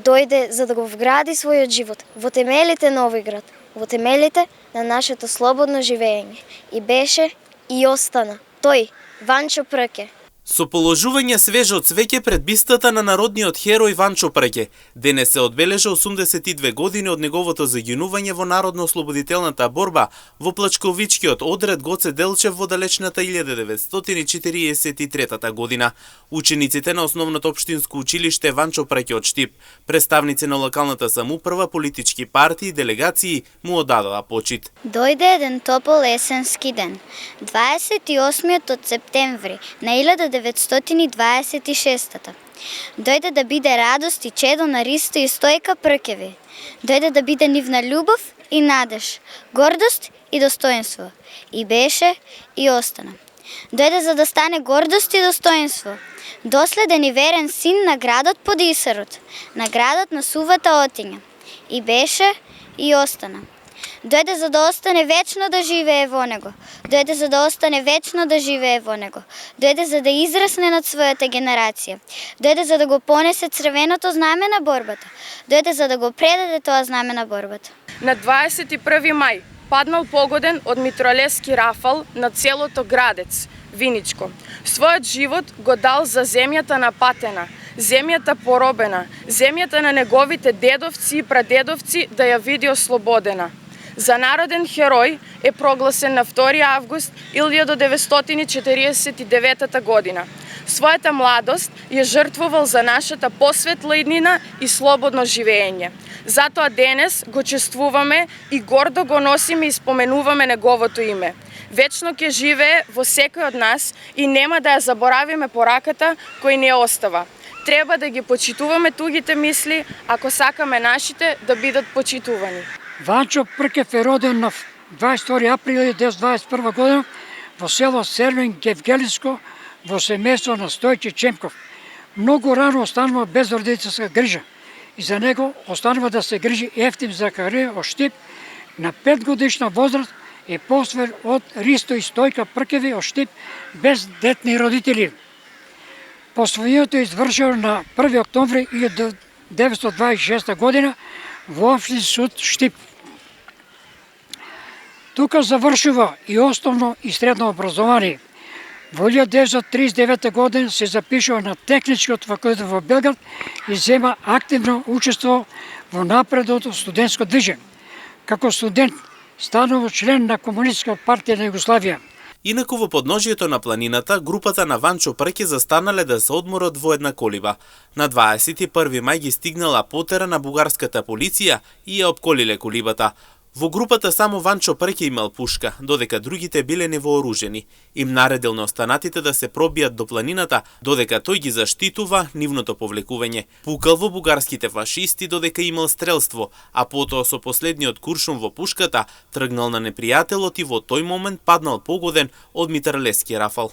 Дојде за да го вгради својот живот во темелите на овој град, во темелите на нашето слободно живење. И беше и остана тој, Ванчо Прке. Со положување свежо цвеќе пред бистата на народниот херој Ванчо Прке, денес се одбележа 82 години од неговото загинување во народно-ослободителната борба во плачковичкиот одред Гоце Делчев во далечната 1943 година. Учениците на основното општинско училиште Ванчо Прке од Штип, представници на локалната самоуправа, политички партии и делегации му одадоа почит. Дојде еден топол есенски ден, 28 од септември на 1926-та. Дојде да биде радост и чедо на Ристо и Стојка Пркеви. Дојде да биде нивна љубов и надеж, гордост и достоинство. И беше и остана. Дојде за да стане гордост и достоинство. Доследен и верен син на градот под Исарот, на градот на сувата Отиња. И беше и остана. Дојде за да остане вечно да живее во него. Дојде за да остане вечно да живее во него. Дојде за да израсне над својата генерација. Дојде за да го понесе црвеното знаме на борбата. Дојде за да го предаде тоа знаме на борбата. На 21 мај паднал погоден од митралески рафал на целото Градец, Виничко. Својот живот го дал за земјата напатена, земјата поробена, земјата на неговите дедовци и прадедовци да ја види ослободена. За народен херој е прогласен на 2 август 1949 година. Својата младост ја жртвувал за нашата посветла иднина и слободно живење. Затоа денес го чествуваме и гордо го носиме и споменуваме неговото име. Вечно ќе живее во секој од нас и нема да ја заборавиме пораката кој не остава. Треба да ги почитуваме тугите мисли, ако сакаме нашите да бидат почитувани. Ванчо Пркев е роден на 22 април 1921 година во село Сервин Гевгелиско во семејство на Стојче Чемков. Многу рано останува без родителска грижа и за него останува да се грижи Ефтим Закарија од Штип на 5 годишна возраст е посвер од Ристо и Стојка Пркеви од Штип без детни родители. Посвојувањето извршено на 1 октомври 1926 година во Општински суд Штип. Тука завршува и основно и средно образование. Во 1939 година се запишува на Техничкиот факултет во Белград и зема активно учество во напредното студентско движење. Како студент станува член на Комунистичка партија на Југославија. Инаку во подножието на планината, групата на Ванчо Прке застанале да се одморат во една колиба. На 21 мај ги стигнала потера на бугарската полиција и ја опколиле колибата. Во групата само Ванчо Прке имал пушка, додека другите биле невооружени. Им наредил на останатите да се пробијат до планината, додека тој ги заштитува нивното повлекување. Пукал во бугарските фашисти додека имал стрелство, а потоа со последниот куршум во пушката тргнал на непријателот и во тој момент паднал погоден од митралески рафал.